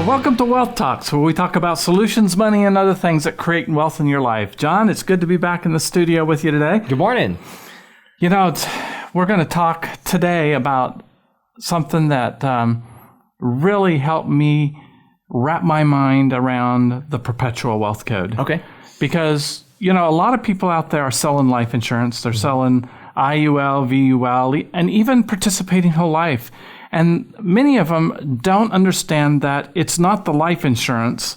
Welcome to Wealth Talks, where we talk about solutions, money, and other things that create wealth in your life. John, it's good to be back in the studio with you today. Good morning. You know, we're going to talk today about something that really helped me wrap my mind around the perpetual wealth code. Okay. Because, you know, a lot of people out there are selling life insurance. They're selling IUL, VUL, and even participating whole life. And many of them don't understand that it's not the life insurance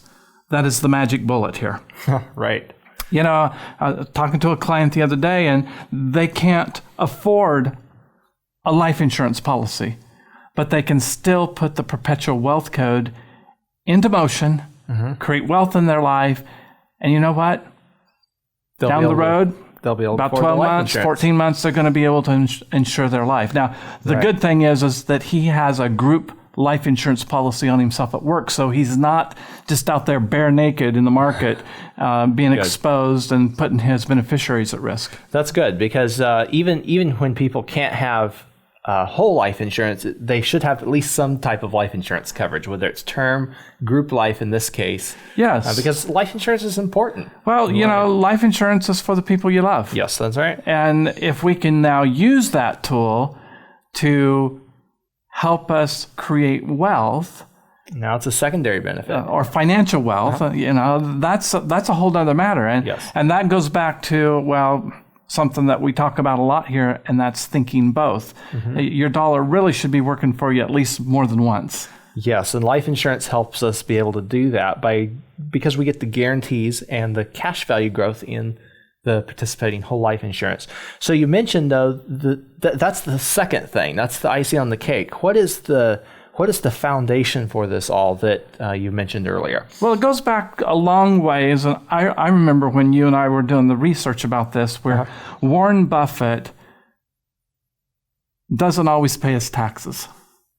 that is the magic bullet here. Right. You know, talking to a client the other day, and they can't afford a life insurance policy, but they can still put the perpetual wealth code into motion, create wealth in their life. And you know what? Down the road, they'll be able about to 12 months, 14 months, they're going to be able to insure their life. Now, the good thing is that he has a group life insurance policy on himself at work, so he's not just out there bare naked in the market being exposed and putting his beneficiaries at risk. That's good, because even when people can't have whole life insurance, they should have at least some type of life insurance coverage, whether it's term, group life in this case. Yes. Because life insurance is important. Well, you know, life insurance is for the people you love. Yes, that's right. And if we can now use that tool to help us create wealth, now it's a secondary benefit. Or financial wealth, you know, that's a whole other matter. And, and that goes back to, well, something that we talk about a lot here, and that's thinking both. Your dollar really should be working for you at least more than once. Yes, and life insurance helps us be able to do that because we get the guarantees and the cash value growth in the participating whole life insurance. So you mentioned, though, that's the second thing. That's the icing on the cake. What is the foundation for this all that you mentioned earlier? Well, it goes back a long ways. And I remember when you and I were doing the research about this, where Warren Buffett doesn't always pay his taxes.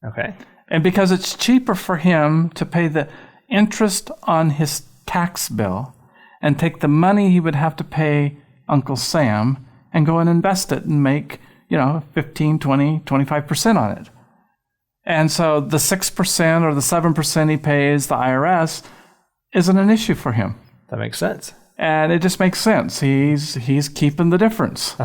Okay. And because it's cheaper for him to pay the interest on his tax bill and take the money he would have to pay Uncle Sam and go and invest it and make, 15, 20, 25% on it. And so the 6% or the 7% he pays the IRS isn't an issue for him. That makes sense. And it just makes sense. He's keeping the difference.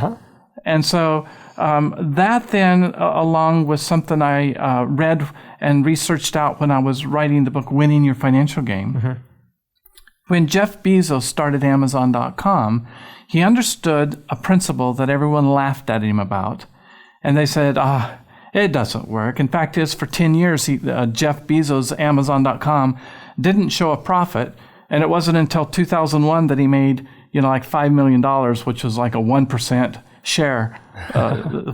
And so that then, along with something I read and researched out when I was writing the book, Winning Your Financial Game, when Jeff Bezos started Amazon.com, he understood a principle that everyone laughed at him about. And they said, it doesn't work. In fact, for 10 years, Jeff Bezos' Amazon.com didn't show a profit. And it wasn't until 2001 that he made, like $5 million, which was like a 1% share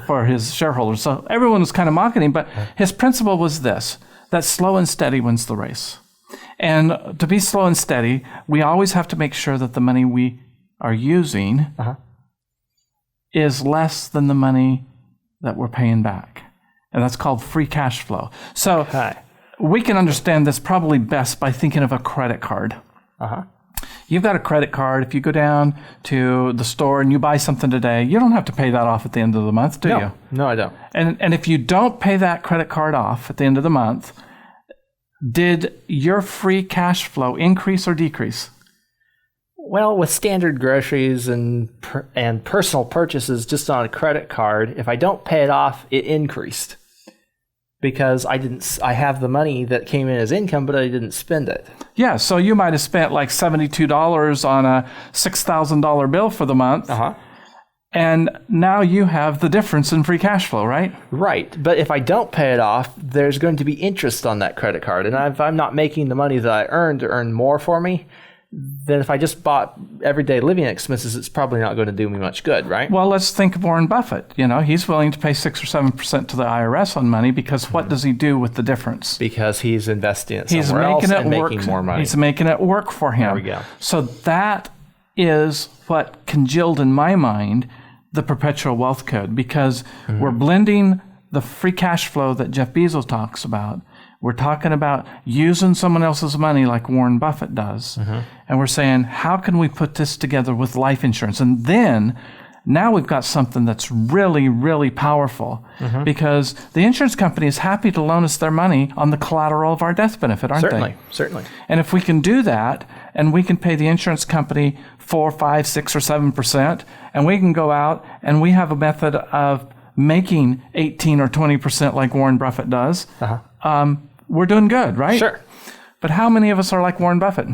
for his shareholders. So everyone was kind of mocking him. But his principle was this, that slow and steady wins the race. And to be slow and steady, we always have to make sure that the money we are using is less than the money that we're paying back. And that's called free cash flow. So we can understand this probably best by thinking of a credit card. You've got a credit card. If you go down to the store and you buy something today, you don't have to pay that off at the end of the month, do you? No, I don't. And if you don't pay that credit card off at the end of the month, did your free cash flow increase or decrease? Well, with standard groceries and personal purchases just on a credit card, if I don't pay it off, it increased. Because I have the money that came in as income, but I didn't spend it. Yeah, so you might have spent like $72 on a $6,000 bill for the month. And now you have the difference in free cash flow, right? Right. But if I don't pay it off, there's going to be interest on that credit card. And if I'm not making the money that I earned to earn more for me, then if I just bought everyday living expenses, it's probably not going to do me much good, right? Well, let's think of Warren Buffett. He's willing to pay 6 or 7% to the IRS on money because what does he do with the difference? Because he's investing it somewhere else and making more money. He's making it work for him. There we go. So that is what congealed in my mind the perpetual wealth code, because we're blending the free cash flow that Jeff Bezos talks about. We're talking about using someone else's money like Warren Buffett does. And we're saying, how can we put this together with life insurance? And then Now we've got something that's really, really powerful because the insurance company is happy to loan us their money on the collateral of our death benefit, aren't they? Certainly. And if we can do that, and we can pay the insurance company 4, 5, 6, or 7%, and we can go out and we have a method of making 18 or 20% like Warren Buffett does, we're doing good, right? Sure. But how many of us are like Warren Buffett?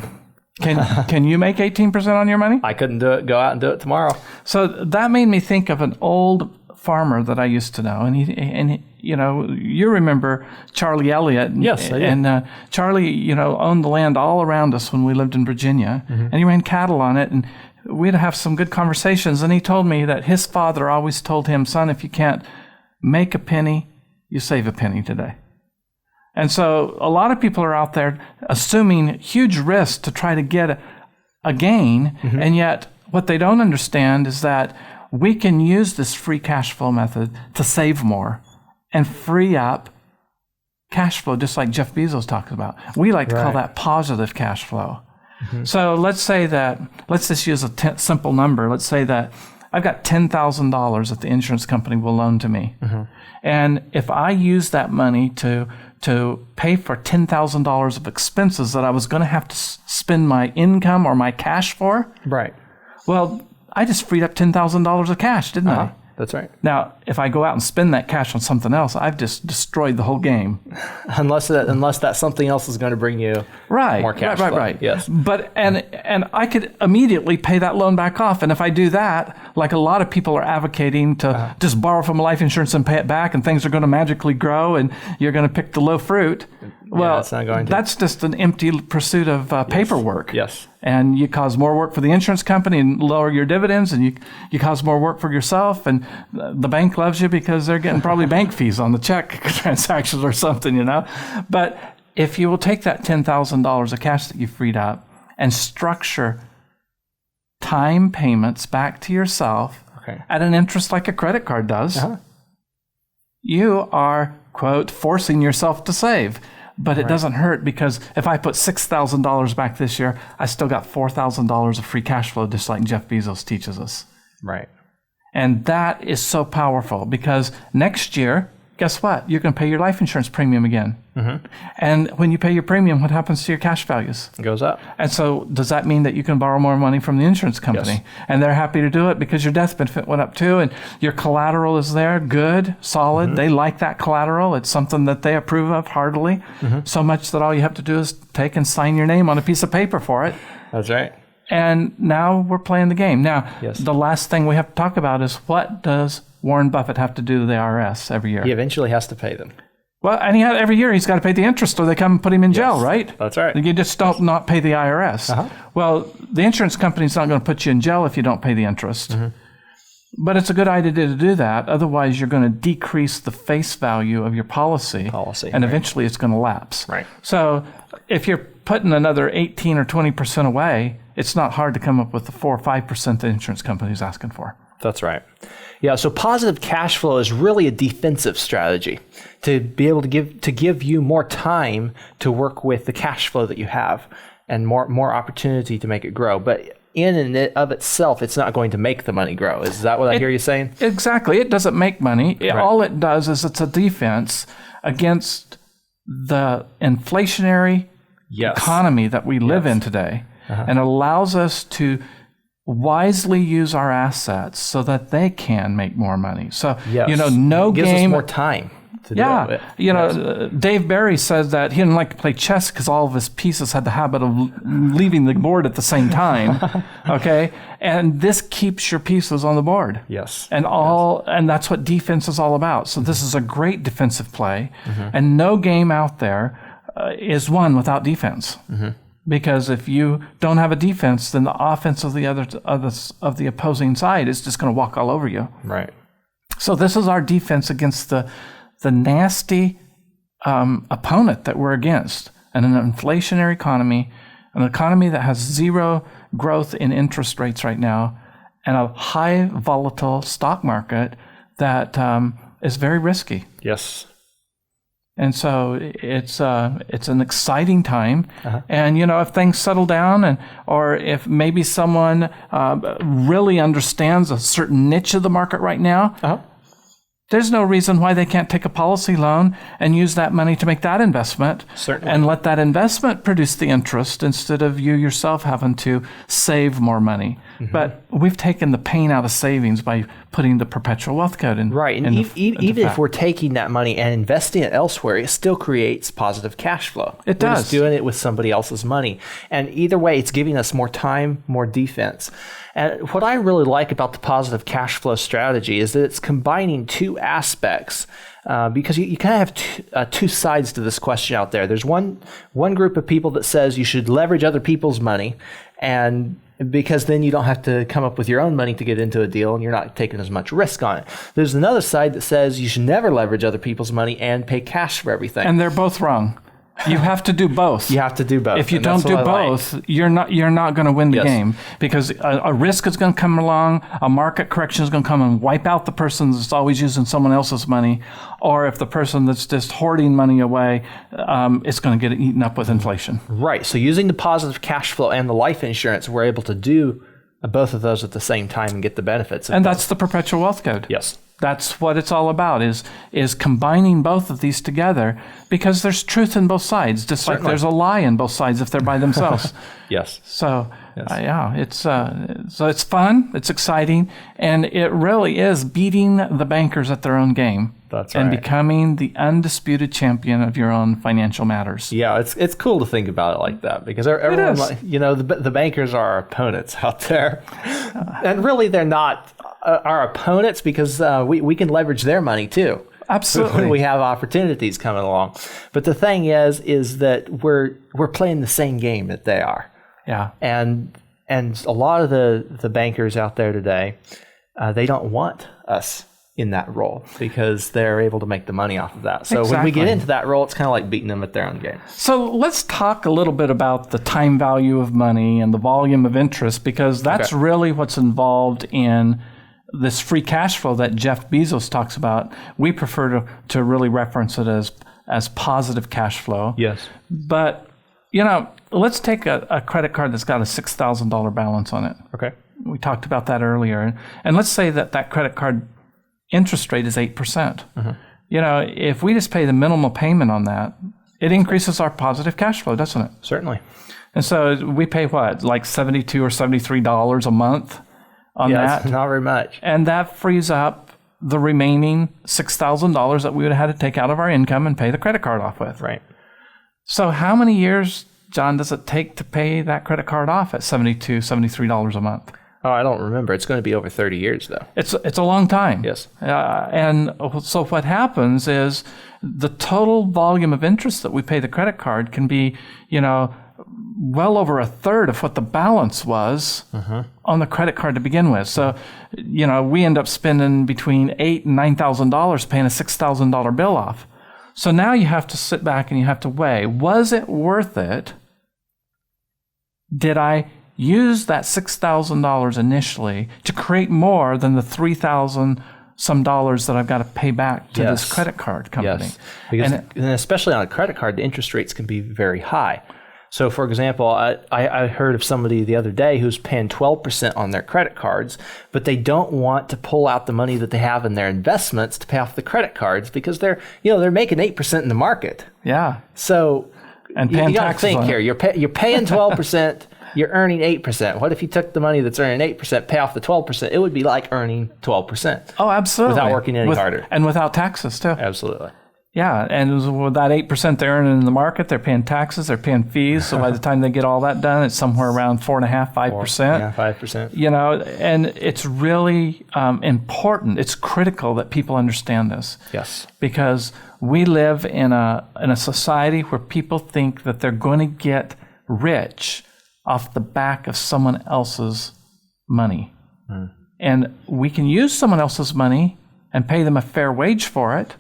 Can you make 18% on your money? I couldn't do it. Go out and do it tomorrow. So that made me think of an old farmer that I used to know, and you remember Charlie Elliott. Yes, I do. And Charlie, owned the land all around us when we lived in Virginia, and he ran cattle on it, and we'd have some good conversations. And he told me that his father always told him, "Son, if you can't make a penny, you save a penny today." And so a lot of people are out there assuming huge risk to try to get a gain, and yet what they don't understand is that we can use this free cash flow method to save more and free up cash flow, just like Jeff Bezos talks about. We like to call that positive cash flow. So let's just use a simple number. Let's say that I've got $10,000 that the insurance company will loan to me. And if I use that money to pay for $10,000 of expenses that I was going to have to spend my income or my cash for, well, I just freed up $10,000 of cash, didn't I? That's right. Now, if I go out and spend that cash on something else, I've just destroyed the whole game. Unless that something else is going to bring you more cash flow. Right. Yes. But and I could immediately pay that loan back off. And if I do that, like a lot of people are advocating to just borrow from life insurance and pay it back, and things are going to magically grow, and you're going to pick the low fruit. Well, it's not going to. That's just an empty pursuit of paperwork. Yes. And you cause more work for the insurance company and lower your dividends, and you cause more work for yourself, and the bank loves you because they're getting probably bank fees on the check transactions or something, But if you will take that $10,000 of cash that you freed up and structure time payments back to yourself at an interest like a credit card does, you are, quote, forcing yourself to save. But it doesn't hurt, because if I put $6,000 back this year, I still got $4,000 of free cash flow, just like Jeff Bezos teaches us. Right. And that is so powerful, because next year, guess what? You're going to pay your life insurance premium again. And when you pay your premium, what happens to your cash values? It goes up. And so does that mean that you can borrow more money from the insurance company? Yes. And they're happy to do it because your death benefit went up too, and your collateral is there, good, solid. They like that collateral. It's something that they approve of heartily, so much that all you have to do is take and sign your name on a piece of paper for it. That's right. And now we're playing the game. Now, the last thing we have to talk about is, what does Warren Buffett have to do to the IRS every year? He eventually has to pay them. Well, and every year he's got to pay the interest, or they come and put him in jail, right? That's right. You just don't not pay the IRS. Well, the insurance company's not going to put you in jail if you don't pay the interest. But it's a good idea to do that. Otherwise, you're going to decrease the face value of your policy, and eventually it's going to lapse. Right. So if you're putting another 18 or 20% away, it's not hard to come up with the 4 or 5% the insurance company is asking for. That's right. Yeah, so positive cash flow is really a defensive strategy to be able to give you more time to work with the cash flow that you have, and more opportunity to make it grow. But in and of itself, it's not going to make the money grow. Is that what I hear you saying? Exactly. It doesn't make money. All it does is it's a defense against the inflationary economy that we live in today, and allows us to wisely use our assets so that they can make more money. So, no gives game. Us more time to do it. Dave Barry says that he didn't like to play chess because all of his pieces had the habit of leaving the board at the same time. Okay? And this keeps your pieces on the board. Yes. And that's what defense is all about. So this is a great defensive play. And no game out there is won without defense. Because if you don't have a defense, then the offense of the opposing side is just going to walk all over you. Right. So this is our defense against the nasty opponent that we're against, and an inflationary economy, an economy that has zero growth in interest rates right now, and a high volatile stock market that is very risky. Yes. And so it's an exciting time. And, if things settle down or if maybe someone really understands a certain niche of the market right now, there's no reason why they can't take a policy loan and use that money to make that investment. Certainly. And let that investment produce the interest instead of you yourself having to save more money. But we've taken the pain out of savings by putting the perpetual wealth code in. Right. And even if we're taking that money and investing it elsewhere, it still creates positive cash flow. It does. We're just doing it with somebody else's money. And either way, it's giving us more time, more defense. And what I really like about the positive cash flow strategy is that it's combining two aspects, because you kind of have two sides to this question out there. There's one group of people that says you should leverage other people's money, and because then you don't have to come up with your own money to get into a deal and you're not taking as much risk on it. There's another side that says you should never leverage other people's money and pay cash for everything. And they're both wrong. You have to do both. You have to do both. If you don't do both, you're not going to win the game, because a risk is going to come along, a market correction is going to come and wipe out the person that's always using someone else's money, or if the person that's just hoarding money away, it's going to get eaten up with inflation. Right. So using the positive cash flow and the life insurance, we're able to do both of those at the same time and get the benefits. And that's the perpetual wealth code. Yes. That's what it's all about, is combining both of these together, because there's truth in both sides, just like there's a lie in both sides if they're by themselves. Yes. So, it's fun, it's exciting, and it really is beating the bankers at their own game. That's right. And becoming the undisputed champion of your own financial matters. Yeah, it's cool to think about it like that, because everyone, the bankers are our opponents out there, and really they're not our opponents, because we can leverage their money too. Absolutely. When we have opportunities coming along. But the thing is that we're playing the same game that they are. Yeah. And a lot of the bankers out there today, they don't want us in that role because they're able to make the money off of that. So when we get into that role, it's kind of like beating them at their own game. So let's talk a little bit about the time value of money and the volume of interest, because that's really what's involved in this free cash flow that Jeff Bezos talks about. We prefer to really reference it as positive cash flow. Yes. But, let's take a credit card that's got a $6,000 balance on it. Okay. We talked about that earlier. And let's say that credit card interest rate is 8%. If we just pay the minimal payment on that, it increases our positive cash flow, doesn't it? Certainly. And so we pay what, like $72 or $73 a month on that? Yes, not very much. And that frees up the remaining $6,000 that we would have had to take out of our income and pay the credit card off with. Right. So how many years, John, does it take to pay that credit card off at $72, $73 a month? Oh, I don't remember. It's going to be over 30 years, though. It's a long time. Yes. And so what happens is the total volume of interest that we pay the credit card can be, well over a third of what the balance was on the credit card to begin with. So, we end up spending between $8,000 and $9,000 paying a $6,000 bill off. So now you have to sit back and you have to weigh, was it worth it? Did I use that $6,000 initially to create more than the $3,000 some dollars that I've got to pay back to this credit card company? Yes. Because, and especially on a credit card, the interest rates can be very high. So, for example, I heard of somebody the other day who's paying 12% on their credit cards, but they don't want to pull out the money that they have in their investments to pay off the credit cards because they're making 8% in the market. Yeah. So, and you got to think here. You're paying 12%. You're earning 8%. What if you took the money that's earning 8%, pay off the 12%? It would be like earning 12%. Oh, absolutely. Without working any harder. And without taxes, too. Absolutely. Yeah, and with that 8% they're earning in the market, they're paying taxes, they're paying fees. So by the time they get all that done, it's somewhere around 4.5%, 5%. Yeah, 5%. And it's really important. It's critical that people understand this. Yes. Because we live in a society where people think that they're going to get rich off the back of someone else's money. And we can use someone else's money and pay them a fair wage for it.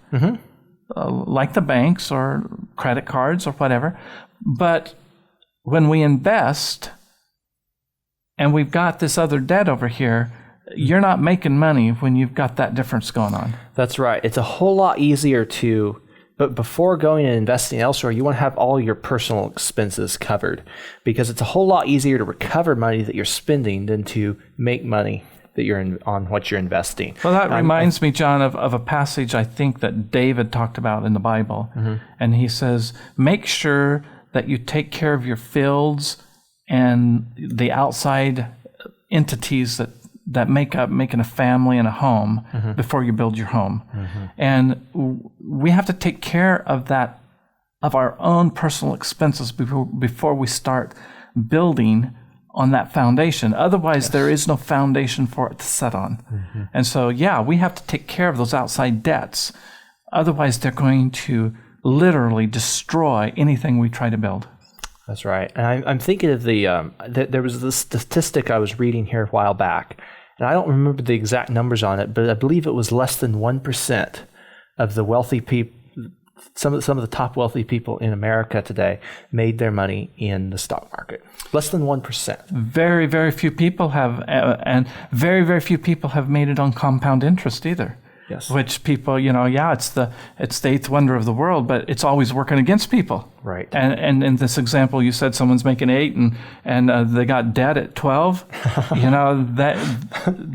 Like the banks or credit cards or whatever. But when we invest and we've got this other debt over here, you're not making money when you've got that difference going on. That's right. It's a whole lot easier to But before going and investing elsewhere, you want to have all your personal expenses covered, because it's a whole lot easier to recover money that you're spending than to make money that you're on what you're investing. Well, that reminds me, John, of a passage I think that David talked about in the Bible. And he says, make sure that you take care of your fields and the outside entities that make up making a family and a home before you build your home. And we have to take care of that, of our own personal expenses before we start building on that foundation. Otherwise, there is no foundation for it to set on. And so, yeah, we have to take care of those outside debts. Otherwise, they're going to literally destroy anything we try to build. That's right. And I'm thinking of there was this statistic I was reading here a while back, and I don't remember the exact numbers on it, but I believe it was less than 1% of the wealthy people, some of the top wealthy people in America today made their money in the stock market. Less than 1%. Very, very few people have, and very, very few people have made it on compound interest either. Yes. Which people, it's the eighth wonder of the world, but it's always working against people. Right. And in this example, you said someone's making 8 and they got debt at 12.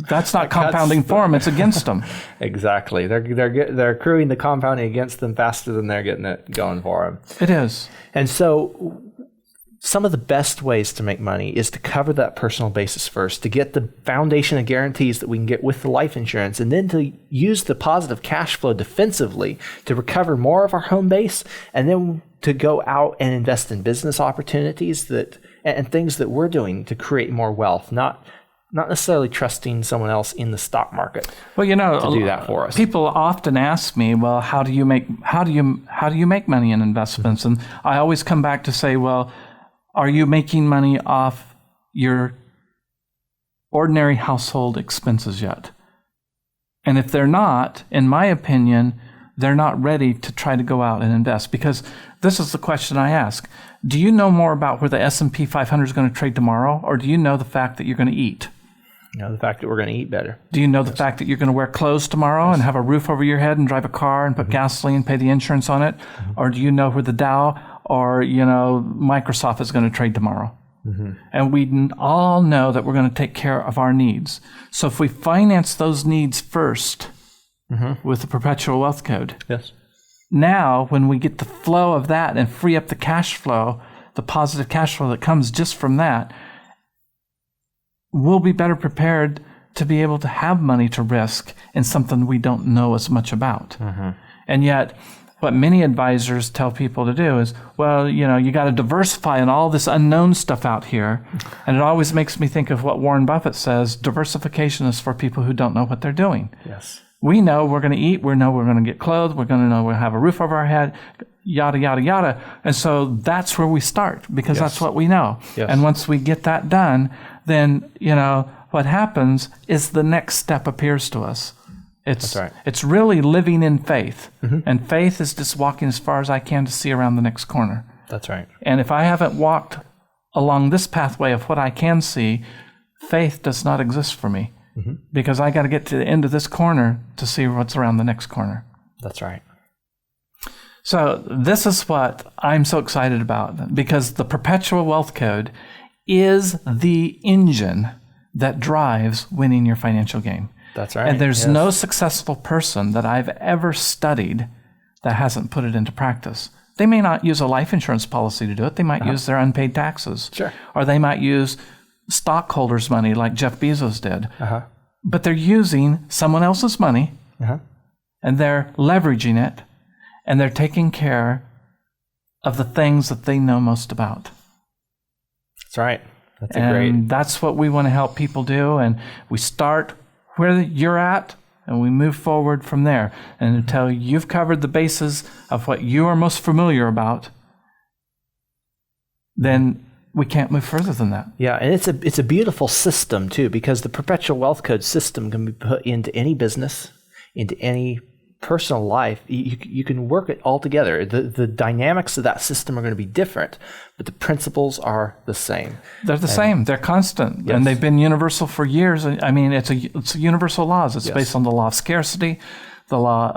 That's not compounding for them. It's against them. Exactly. They're accruing the compounding against them faster than they're getting it going for them. It is. And so some of the best ways to make money is to cover that personal basis first, to get the foundation of guarantees that we can get with the life insurance, and then to use the positive cash flow defensively to recover more of our home base, and then to go out and invest in business opportunities and things that we're doing to create more wealth, not necessarily trusting someone else in the stock market. Well, to do that for us. People often ask me, well, how do you make money in investments? And I always come back to say, well, are you making money off your ordinary household expenses yet? And if they're not, in my opinion, they're not ready to try to go out and invest. Because this is the question I ask. Do you know more about where the S&P 500 is going to trade tomorrow? Or do you know the fact that you're going to eat? The fact that we're going to eat better. Do you know the fact that you're going to wear clothes tomorrow and have a roof over your head and drive a car and put gasoline, pay the insurance on it? Or do you know where the Dow or, Microsoft is going to trade tomorrow? And we all know that we're going to take care of our needs. So if we finance those needs first with the perpetual wealth code, yes. Now when we get the flow of that and free up the cash flow, the positive cash flow that comes just from that, we'll be better prepared to be able to have money to risk in something we don't know as much about. And yet, what many advisors tell people to do is, well, you got to diversify in all this unknown stuff out here. And it always makes me think of what Warren Buffett says, diversification is for people who don't know what they're doing. Yes. We know we're going to eat, we know we're going to get clothed, we're going to know we'll have a roof over our head, yada, yada, yada. And so that's where we start, because that's what we know. Yes. And once we get that done, then, what happens is the next step appears to us. That's right. It's really living in faith. And faith is just walking as far as I can to see around the next corner. That's right. And if I haven't walked along this pathway of what I can see, faith does not exist for me. Because I got to get to the end of this corner to see what's around the next corner. That's right. So this is what I'm so excited about, because the perpetual wealth code is the engine that drives winning your financial game. That's right. And there's no successful person that I've ever studied that hasn't put it into practice. They may not use a life insurance policy to do it. They might use their unpaid taxes. Sure. Or they might use stockholders' money like Jeff Bezos did. But they're using someone else's money and they're leveraging it and they're taking care of the things that they know most about. That's right. That's what we want to help people do. And we start where you're at and we move forward from there. And until you've covered the bases of what you are most familiar about, then we can't move further than that. Yeah, and it's a beautiful system too, because the perpetual wealth code system can be put into any business, into any personal life. You can work it all together. The dynamics of that system are going to be different, but the principles are the same. They're the same. They're constant, and they've been universal for years. I mean, it's a universal laws. It's based on the law of scarcity, the law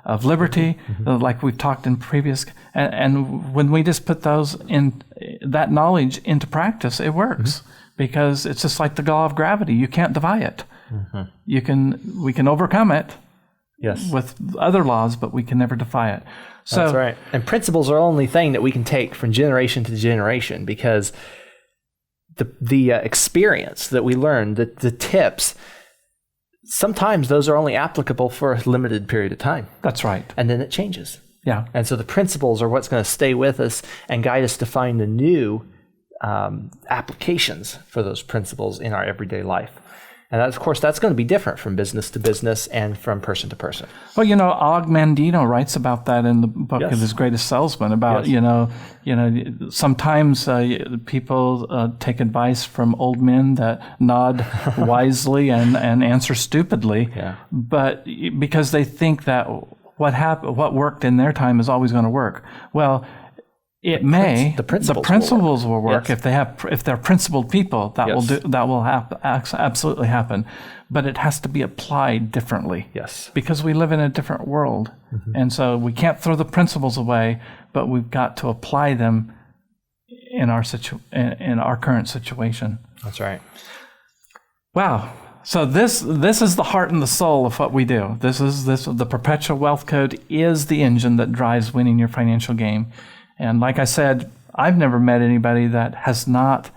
of liberty, like we've talked in previous. And when we just put that knowledge into practice, it works because it's just like the law of gravity. You can't defy it. We can overcome it with other laws, but we can never defy it. So, that's right. And principles are the only thing that we can take from generation to generation, because the experience that we learn, the tips, sometimes those are only applicable for a limited period of time. That's right. And then it changes. Yeah. And so the principles are what's going to stay with us and guide us to find the new applications for those principles in our everyday life. And of course, that's going to be different from business to business and from person to person. Well, Og Mandino writes about that in the book of His Greatest Salesman, about, sometimes people take advice from old men that nod wisely and answer stupidly, but because they think that what worked in their time is always going to work. Well, the principles will work if they're principled people. That will absolutely happen, but it has to be applied differently. Yes, because we live in a different world, and so we can't throw the principles away, but we've got to apply them in our current situation. That's right. Wow. So this is the heart and the soul of what we do. The Perpetual Wealth Code is the engine that drives winning your financial game. And like I said, I've never met anybody that has not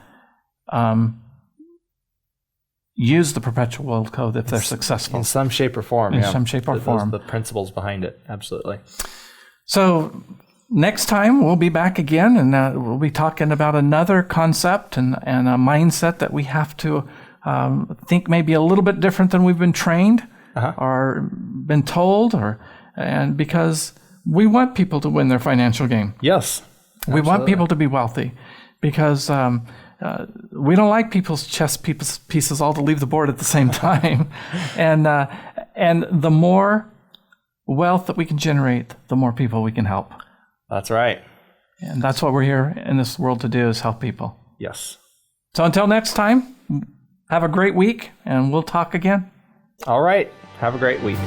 used the Perpetual Wealth Code if they're successful. In some shape or form. The principles behind it. Absolutely. So next time we'll be back again, and we'll be talking about another concept and a mindset that we have to think maybe a little bit different than we've been trained or been told, and because we want people to win their financial game. Yes. We want people to be wealthy because we don't like people's chess pieces all to leave the board at the same time. And the more wealth that we can generate, the more people we can help. That's right. And that's what we're here in this world to do, is help people. Yes. So until next time, have a great week, and we'll talk again. All right. Have a great week.